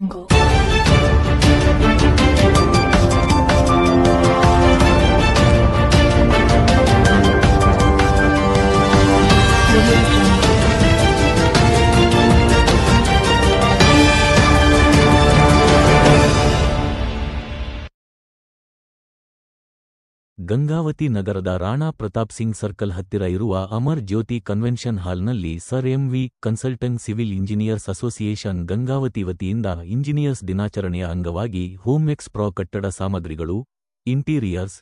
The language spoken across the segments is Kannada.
Go. ಗಂಗಾವತಿ ನಗರದ ರಾಣಾ ಪ್ರತಾಪ್ ಸಿಂಗ್ ಸರ್ಕಲ್ ಹತ್ತಿರ ಇರುವ ಅಮರ್ ಜ್ಯೋತಿ ಕನ್ವೆನ್ಷನ್ ಹಾಲ್ನಲ್ಲಿ Sir M V. Consultant civil engineers association Gangavathi ವತಿಯಿಂದ ಇಂಜಿನಿಯರ್ಸ್ ದಿನಾಚರಣೆಯ ಅಂಗವಾಗಿ ಹೋಮ್ ಎಕ್ಸ್ ಪ್ರೊ ಕಟ್ಟಡ ಸಾಮಗ್ರಿಗಳು, ಇಂಟೀರಿಯರ್ಸ್,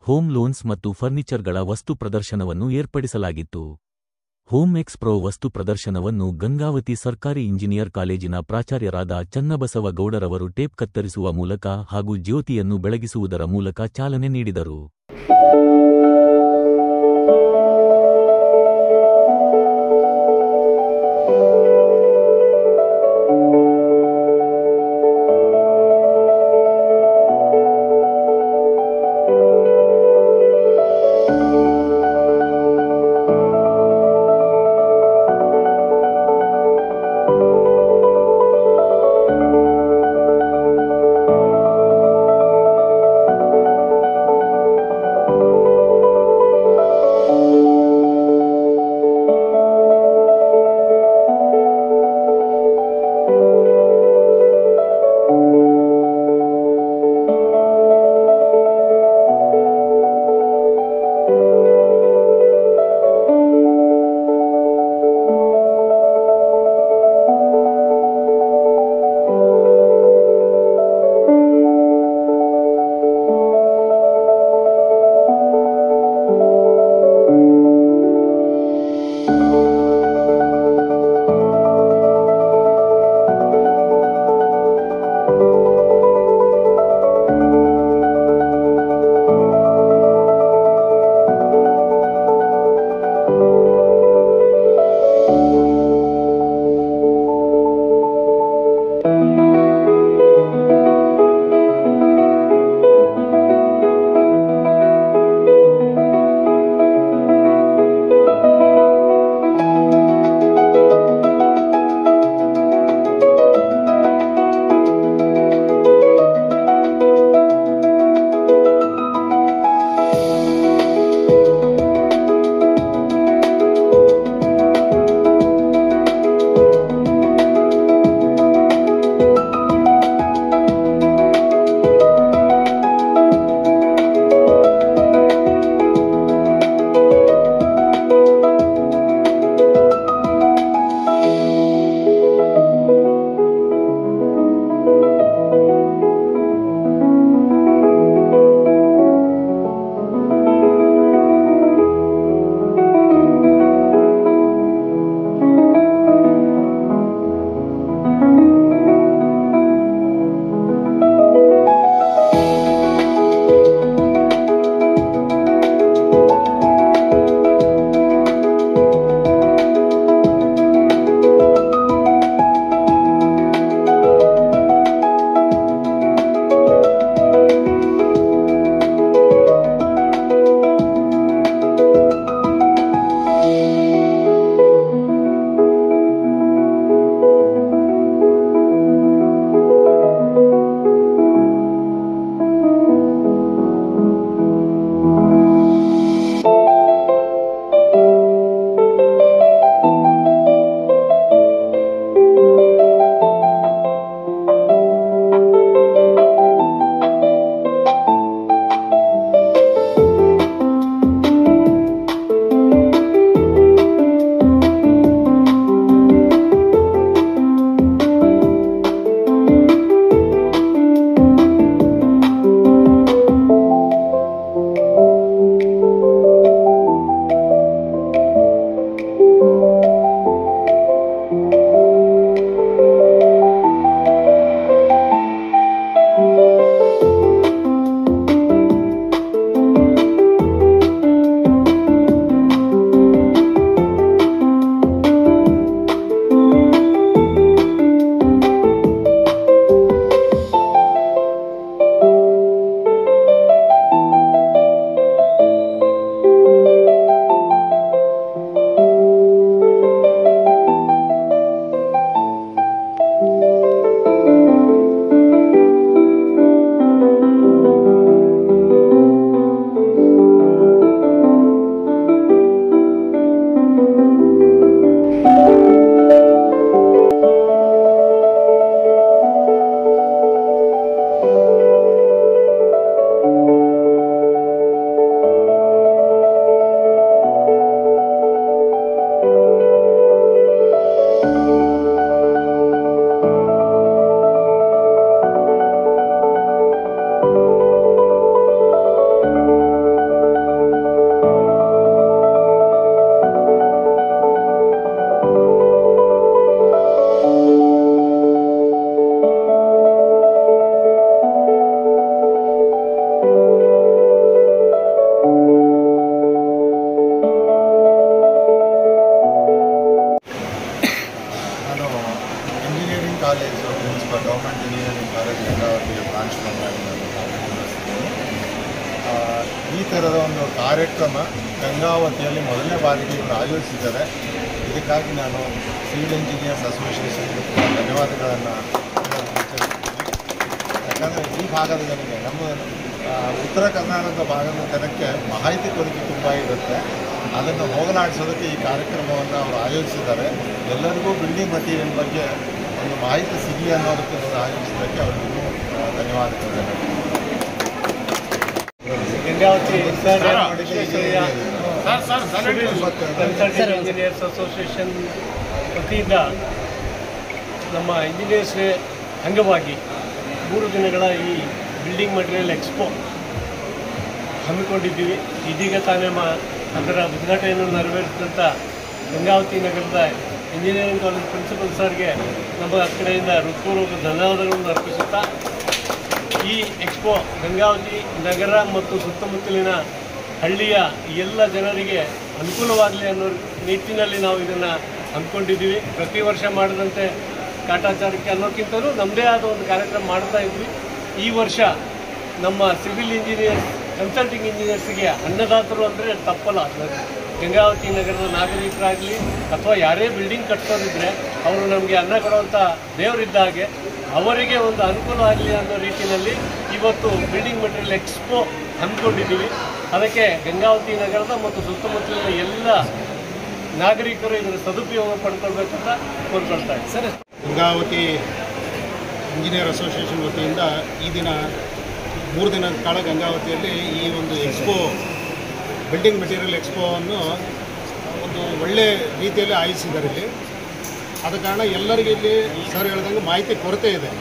ಹೋಮ್ ಲೋನ್ಸ್ ಮತ್ತು ಫರ್ನಿಚರ್ಗಳ ವಸ್ತು ಪ್ರದರ್ಶನವನ್ನು ಏರ್ಪಡಿಸಲಾಗಿತ್ತು. ಹೋಮ್ ಎಕ್ಸ್ ಪ್ರೊ ವಸ್ತು ಪ್ರದರ್ಶನವನ್ನು ಗಂಗಾವತಿ ಸರ್ಕಾರಿ ಇಂಜಿನಿಯರ್ ಕಾಲೇಜಿನ ಪ್ರಾಚಾರ್ಯರಾದ ಚನ್ನಬಸವ ಗೌಡರವರು ಟೇಪ್ ಕತ್ತರಿಸುವ ಮೂಲಕ ಹಾಗೂ ಜ್ಯೋತಿಯನ್ನು ಬೆಳಗಿಸುವುದರ ಮೂಲಕ ಚಾಲನೆ ನೀಡಿದರು. ಇಂಜಿನಿಯರಿಂಗ್ ಕಾಲೇಜ್ ಗಂಗಾವತಿಗೆ ಪ್ರಾಂಶುಪಾಲರಾಗಿ ನಾನು ಕಾರ್ಯನಿರ್ವಹಿಸಿದ್ದೇನೆ. ಈ ಥರದ ಒಂದು ಕಾರ್ಯಕ್ರಮ ಗಂಗಾವತಿಯಲ್ಲಿ ಮೊದಲನೇ ಬಾರಿಗೆ ಇವರು ಆಯೋಜಿಸಿದ್ದಾರೆ. ಇದಕ್ಕಾಗಿ ನಾನು ಸಿವಿಲ್ ಇಂಜಿನಿಯರ್ಸ್ ಅಸೋಸಿಯೇಷನ್ಗೆ ಧನ್ಯವಾದಗಳನ್ನು ಯಾಕಂದರೆ ಈ ಭಾಗದ ಜನಕ್ಕೆ ನಮ್ಮ ಉತ್ತರ ಕರ್ನಾಟಕದ ಭಾಗದ ಜನಕ್ಕೆ ಮಾಹಿತಿ ಕೊರತೆ ತುಂಬ ಇರುತ್ತೆ. ಅದನ್ನು ಹೋಗಲಾಡಿಸೋದಕ್ಕೆ ಈ ಕಾರ್ಯಕ್ರಮವನ್ನು ಅವರು ಆಯೋಜಿಸಿದ್ದಾರೆ. ಎಲ್ಲರಿಗೂ ಬಿಲ್ಡಿಂಗ್ ಮಟೀರಿಯಲ್ ಬಗ್ಗೆ ಒಂದು ಮಾಹಿತಿ ಸಿಗಲಿ ಅನ್ನೋದಕ್ಕೆ ಆಯೋಜಿಸಿದ್ದಕ್ಕೆ ಅವರಿಗೂ ಧನ್ಯವಾದಗಳು. ಗಂಗಾವತಿ ಕನ್ಸಲ್ಟೆಂಟ್ ಇಂಜಿನಿಯರ್ಸ್ ಅಸೋಸಿಯೇಷನ್ ವತಿಯಿಂದ ನಮ್ಮ ಇಂಜಿನಿಯರ್ಸ್ ಡೇ ಅಂಗವಾಗಿ 3 ದಿನಗಳ ಈ ಬಿಲ್ಡಿಂಗ್ ಮಟೀರಿಯಲ್ ಎಕ್ಸ್ಪೋ ಹಮ್ಮಿಕೊಂಡಿದ್ದೀವಿ. ಇದೀಗ ತಾನೇ ಅದರ ಉದ್ಘಾಟನೆಯನ್ನು ನೆರವೇರಿಸಿದಂಥ ಗಂಗಾವತಿ ನಗರದ ಇಂಜಿನಿಯರಿಂಗ್ ಕಾಲೇಜ್ ಪ್ರಿನ್ಸಿಪಲ್ ಸರ್ಗೆ ನಮ್ಮ ಕಡೆಯಿಂದ ಹೃತ್ಪೂರ್ವಕ ಧನ್ಯವಾದಗಳನ್ನು ಅರ್ಪಿಸುತ್ತಾ ಈ ಎಕ್ಸ್ಪೋ ಗಂಗಾವತಿ ನಗರ ಮತ್ತು ಸುತ್ತಮುತ್ತಲಿನ ಹಳ್ಳಿಯ ಎಲ್ಲ ಜನರಿಗೆ ಅನುಕೂಲವಾಗಲಿ ಅನ್ನೋ ನಿಟ್ಟಿನಲ್ಲಿ ನಾವು ಇದನ್ನು ಹಮ್ಮಿಕೊಂಡಿದ್ದೀವಿ. ಪ್ರತಿ ವರ್ಷ ಮಾಡಿದಂತೆ ಕಾಟಾಚಾರಕ್ಕೆ ಅನ್ನೋಕ್ಕಿಂತಲೂ ನಮ್ಮದೇ ಆದ ಒಂದು ಕಾರ್ಯಕ್ರಮ ಮಾಡ್ತಾ ಇದ್ವಿ. ಈ ವರ್ಷ ನಮ್ಮ ಸಿವಿಲ್ ಇಂಜಿನಿಯರ್ಸ್ ಕನ್ಸಲ್ಟಿಂಗ್ ಇಂಜಿನಿಯರ್ಸ್ಗೆ ಅನ್ನದಾತರು ಅಂದರೆ ತಪ್ಪಲ್ಲ. ಗಂಗಾವತಿ ನಗರದ ನಾಗರಿಕರಾಗಲಿ ಅಥವಾ ಯಾರೇ ಬಿಲ್ಡಿಂಗ್ ಕಟ್ಸೋರಿದ್ದರೆ ಅವರು ನಮಗೆ ಅನ್ನ ಕೊಡುವಂಥ ದೇವರಿದ್ದ ಹಾಗೆ ಅವರಿಗೆ ಒಂದು ಅನುಕೂಲ ಆಗಲಿ ಅನ್ನೋ ರೀತಿಯಲ್ಲಿ ಇವತ್ತು ಬಿಲ್ಡಿಂಗ್ ಮಟೀರಿಯಲ್ ಎಕ್ಸ್ಪೋ ಹಮ್ಮಿಕೊಂಡಿದ್ದೀವಿ. ಅದಕ್ಕೆ ಗಂಗಾವತಿ ನಗರದ ಮತ್ತು ಸುತ್ತಮುತ್ತಲಿನ ಎಲ್ಲ ನಾಗರಿಕರು ಇದರ ಸದುಪಯೋಗ ಪಡ್ಕೊಳ್ಬೇಕಂತ ಕೋರ್ಕೊಳ್ತಾ ಇದ್ದೀವಿ. ಸರ್, ಗಂಗಾವತಿ ಇಂಜಿನಿಯರ್ ಅಸೋಸಿಯೇಷನ್ ವತಿಯಿಂದ ಈ ದಿನ 3 ದಿನದ ಕಾಲ ಗಂಗಾವತಿಯಲ್ಲಿ ಈ ಒಂದು ಎಕ್ಸ್ಪೋ ಬಿಲ್ಡಿಂಗ್ ಮೆಟೀರಿಯಲ್ ಎಕ್ಸ್ಪೋವನ್ನು ಒಂದು ಒಳ್ಳೆ ರೀತಿಯಲ್ಲಿ ಆಯೋಜಿಸಿದ್ದಾರೆ. ಇಲ್ಲಿ ಆದ ಕಾರಣ ಎಲ್ಲರಿಗೆ ಇಲ್ಲಿ ಸರ್ ಹೇಳ್ದಂಗೆ ಮಾಹಿತಿ ಕೊರತೆ ಇದೆ.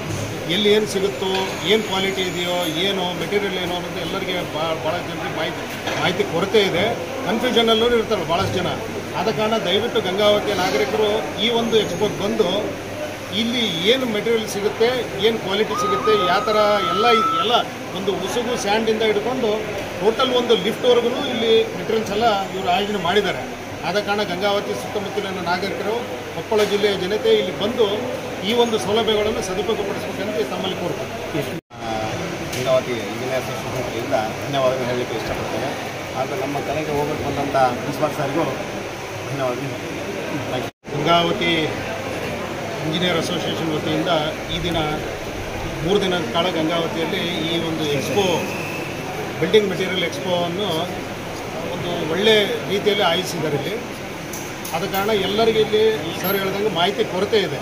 ಎಲ್ಲಿ ಏನು ಸಿಗುತ್ತೋ, ಏನು ಕ್ವಾಲಿಟಿ ಇದೆಯೋ, ಏನು ಮೆಟೀರಿಯಲ್ ಏನೋ ಅನ್ನೋದು ಎಲ್ಲರಿಗೆ ಭಾಳ ಜನರಿಗೆ ಮಾಹಿತಿ ಕೊರತೆ ಇದೆ. ಕನ್ಫ್ಯೂಷನಲ್ಲೂ ಇರ್ತಾರೆ ಭಾಳಷ್ಟು ಜನ. ಆದ ಕಾರಣ ದಯವಿಟ್ಟು ಗಂಗಾವತಿಯ ನಾಗರಿಕರು ಈ ಒಂದು ಎಕ್ಸ್ಪೋಗೆ ಬಂದು ಇಲ್ಲಿ ಏನು ಮೆಟೀರಿಯಲ್ ಸಿಗುತ್ತೆ, ಏನು ಕ್ವಾಲಿಟಿ ಸಿಗುತ್ತೆ, ಯಾವ ಥರ ಎಲ್ಲ ಒಂದು ಉಸುಗು ಸ್ಯಾಂಡಿಂದ ಹಿಡ್ಕೊಂಡು ಟೋಟಲ್ ಒಂದು ಲಿಫ್ಟ್ವರೆಗೂ ಇಲ್ಲಿ ಮೆಟೀರಿಯಲ್ಸ್ ಎಲ್ಲ ಇವರು ಆಯೋಜನೆ ಮಾಡಿದ್ದಾರೆ. ಆದ ಕಾರಣ ಗಂಗಾವತಿ ಸುತ್ತಮುತ್ತಲಿನ ನಾಗರಿಕರು, ಕೊಪ್ಪಳ ಜಿಲ್ಲೆಯ ಜನತೆ ಇಲ್ಲಿ ಬಂದು ಈ ಒಂದು ಸೌಲಭ್ಯಗಳನ್ನು ಸದುಪಯೋಗಪಡಿಸಬೇಕಂತ ತಮ್ಮಲ್ಲಿ ಕೋರ್ತೀನಿ. ಗಂಗಾವತಿ ಇಂಜಿನಿಯರ್ಸ್ ಅಸೋಸಿಯೇಷನ್ನಿಂದ ಧನ್ಯವಾದಗಳು ಹೇಳಲಿಕ್ಕೆ ಇಷ್ಟಪಡ್ತೇನೆ. ಹಾಗೂ ನಮ್ಮ ಕಲೆಗೆ ಹೋಗಬೇಕು ಬಂದಂಥ ಪ್ರಿನ್ಸಿಪಾಲ್ ಸರ್ಗೂ ಧನ್ಯವಾದಗಳು. ಗಂಗಾವತಿ ಇಂಜಿನಿಯರ್ ಅಸೋಸಿಯೇಷನ್ ವತಿಯಿಂದ ಈ ದಿನ 3 ದಿನದ ಕಾಲ ಗಂಗಾವತಿಯಲ್ಲಿ ಈ ಒಂದು ಎಕ್ಸ್ಪೋ ಬಿಲ್ಡಿಂಗ್ ಮೆಟೀರಿಯಲ್ ಎಕ್ಸ್ಪೋವನ್ನು ಒಂದು ಒಳ್ಳೆ ರೀತಿಯಲ್ಲಿ ಆಯೋಜಿಸಿದ್ದಾರೆ. ಇಲ್ಲಿ ಆದ ಕಾರಣ ಎಲ್ಲರಿಗೆ ಇಲ್ಲಿ ಸರ್ ಹೇಳ್ದಂಗೆ ಮಾಹಿತಿ ಕೊರತೆ ಇದೆ.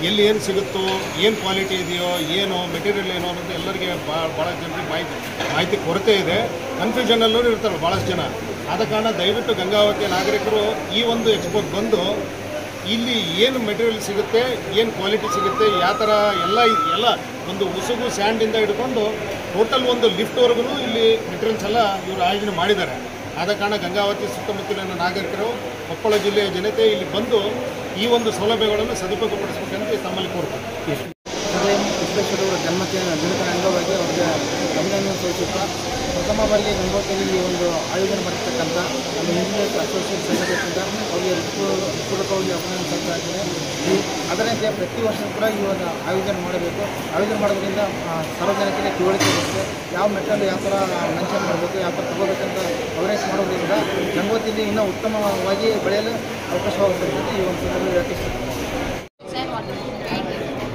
ಎಲ್ಲಿ ಏನು ಸಿಗುತ್ತೋ, ಏನು ಕ್ವಾಲಿಟಿ ಇದೆಯೋ, ಏನು ಮೆಟೀರಿಯಲ್ ಏನೋ ಅನ್ನೋದು ಎಲ್ಲರಿಗೆ ಭಾಳ ಜನರಿಗೆ ಮಾಹಿತಿ ಕೊರತೆ ಇದೆ. ಕನ್ಫ್ಯೂಷನಲ್ಲೂ ಇರ್ತಾರೆ ಭಾಳಷ್ಟು ಜನ. ಆದ ಕಾರಣ ದಯವಿಟ್ಟು ಗಂಗಾವತಿಯ ನಾಗರಿಕರು ಈ ಒಂದು ಎಕ್ಸ್ಪೋಗೆ ಬಂದು ಇಲ್ಲಿ ಏನು ಮೆಟೀರಿಯಲ್ ಸಿಗುತ್ತೆ, ಏನು ಕ್ವಾಲಿಟಿ ಸಿಗುತ್ತೆ, ಯಾವ ಥರ ಎಲ್ಲ ಒಂದು ಉಸುಗು ಸ್ಯಾಂಡಿಂದ ಹಿಡ್ಕೊಂಡು ಟೋಟಲ್ ಒಂದು ಲಿಫ್ಟ್ವರೆಗೂ ಇಲ್ಲಿ ಮೆಟೀರಿಯಲ್ಸ್ ಎಲ್ಲ ಇವರು ಆಯೋಜನೆ ಮಾಡಿದ್ದಾರೆ. ಆದ ಕಾರಣ ಗಂಗಾವತಿ ಸುತ್ತಮುತ್ತಲಿನ ನಾಗರಿಕರು, ಕೊಪ್ಪಳ ಜಿಲ್ಲೆಯ ಜನತೆ ಇಲ್ಲಿ ಬಂದು ಈ ಒಂದು ಸೌಲಭ್ಯಗಳನ್ನು ಸದುಪಯೋಗಪಡಿಸಬೇಕಂತ ತಮ್ಮಲ್ಲಿ ಕೋರ್ತೀನಿ. ವಿಶ್ವೇಶ್ವರವರ ದಿನದ ಅಂಗವಾಗಿ ಅವರಿಗೆ ಅಭಿನಂದನೆ ಸಲ್ಲಿಸುತ್ತಾ ಪ್ರಥಮ ಬಾರಿಗೆ ಗಂಗಾವತಿಯಲ್ಲಿ ಈ ಒಂದು ಆಯೋಜನೆ ಮಾಡಿರ್ತಕ್ಕಂಥ ನಮ್ಮ ಇಂಜಿನಿಯರ್ಸ್ ಅಸೋಸಿಯೇಷನ್ ಸಂಘಟನೆಯಿಂದ ಅವರಿಗೆ ಪೂರ್ವಕವಾಗಿ ಅಭಿನಂದನೆ ಸಲ್ಲಿಸ್ತಾ ಇದ್ದೇನೆ. ಅದರಂತೆ ಪ್ರತಿ ವರ್ಷ ಕೂಡ ಈ ಒಂದು ಆಯೋಜನೆ ಮಾಡೋದ್ರಿಂದ ಸಾರ್ವಜನಿಕರಿಗೆ ತಿಳುವಳಿಕೆ ಬರುತ್ತೆ. ಯಾವ ಮೆಟಲ್ ಯಾವ ಥರ ಮೆನ್ಷನ್ ಮಾಡಬೇಕು, ಯಾವ ಥರ ತಗೋಬೇಕಂತ ಅವೇರ್ನೆಸ್ ಮಾಡೋದ್ರಿಂದ ಗಂಗಾವತಿಯಲ್ಲಿ ಇನ್ನೂ ಉತ್ತಮವಾಗಿ ಬೆಳೆಯಲು ಅವಕಾಶವಾಗುತ್ತದೆ ಅಂತ ಈ ಒಂದು ಸಂದರ್ಭದಲ್ಲಿ ಹೇಳ್ತಿರ್ತಾರೆ.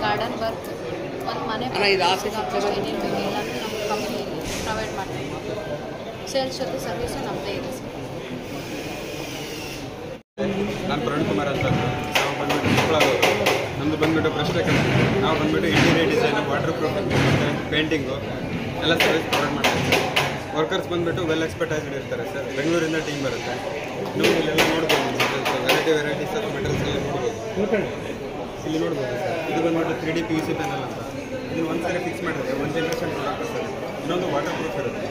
ಗಾರ್ಡನ್ ವರ್ಕ್ ಒಂದು ಮನೆ ಏನೇನು ಬೇಕು ಎಲ್ಲರೂ ನಮ್ಮ ಕಂಪ್ನಿಯಲ್ಲಿ ಪ್ರೊವೈಡ್ ಮಾಡ್ತೀವಿ. ಸೇಲ್ಸ್ ಜೊತೆ ಸರ್ವಿಸು ನಮ್ಮದೇ ಇದೆ ಸರ್. ನಾನು ಪ್ರವೀಣ್ ಕುಮಾರ್ ಅಂತ. ನಾವು ಬಂದುಬಿಟ್ಟು ಕೊಪ್ಪಳದವರು. ನಮ್ಮದು ಬಂದುಬಿಟ್ಟು ಬ್ರಷ್ ಟೆಕ್ನಾಲಜಿ. ನಾವು ಬಂದುಬಿಟ್ಟು interior design, water proofing, painting ಎಲ್ಲ ಸರ್ವಿಸ್ ಪ್ರೊವೈಡ್ ಮಾಡ್ತೀವಿ. ವರ್ಕರ್ಸ್ ಬಂದುಬಿಟ್ಟು ವೆಲ್ ಎಕ್ಸ್ಪರ್ಟೈಸ್ಡ್ ಇರ್ತಾರೆ ಸರ್. ಬೆಂಗಳೂರಿಂದ ಟೀಮ್ ಬರುತ್ತೆ. ನೀವು ಇಲ್ಲೆಲ್ಲ ನೋಡ್ಬೋದು, ವೆರೈಟೀಸ್ ಆಫ್ ಮೆಟೀರಿಯಲ್ಸ್ ಎಲ್ಲ ನೋಡ್ಬೋದು. ಇಲ್ಲಿ ನೋಡ್ಬೋದು ಸರ್. ಇದು ಬಂದುಬಿಟ್ಟು 3D PVC ಪ್ಯಾನಲ್ ಅಂತ. ಇದನ್ನು ಒಂದು ಸಾರಿ ಫಿಕ್ಸ್ ಮಾಡಿದ್ರೆ 1 ಜನರೇಷನ್ ಪ್ರಾಡಕ್ಟ್ ಸರ್. ಇನ್ನೊಂದು ವಾಟರ್ ಪ್ರೂಫ್ ಇರುತ್ತೆ.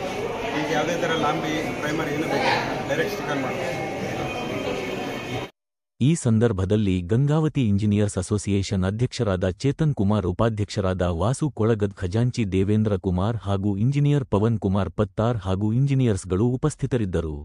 ಈಗ ಯಾವುದೇ ಥರ ಲಾಂಬಿ ಪ್ರೈಮರ್ ಏನು ಬೇಕು ಡೈರೆಕ್ಟ್ ಸ್ಟಿಕರ್ ಮಾಡ್ಬೋದು. ಈ ಸಂದರ್ಭದಲ್ಲಿ ಗಂಗಾವತಿ ಇಂಜಿನಿಯರ್ಸ್ ಅಸೋಸಿಯೇಷನ್ ಅಧ್ಯಕ್ಷರಾದ ಚೇತನ್ ಕುಮಾರ್, ಉಪಾಧ್ಯಕ್ಷರಾದ ವಾಸು ಕೊಳಗದ್, ಖಜಾಂಚಿ ದೇವೇಂದ್ರ ಕುಮಾರ್ ಹಾಗೂ ಇಂಜಿನಿಯರ್ ಪವನ್ ಕುಮಾರ್ ಪತ್ತಾರ್ ಹಾಗೂ ಇಂಜಿನಿಯರ್ಸ್ಗಳು ಉಪಸ್ಥಿತರಿದ್ದರು.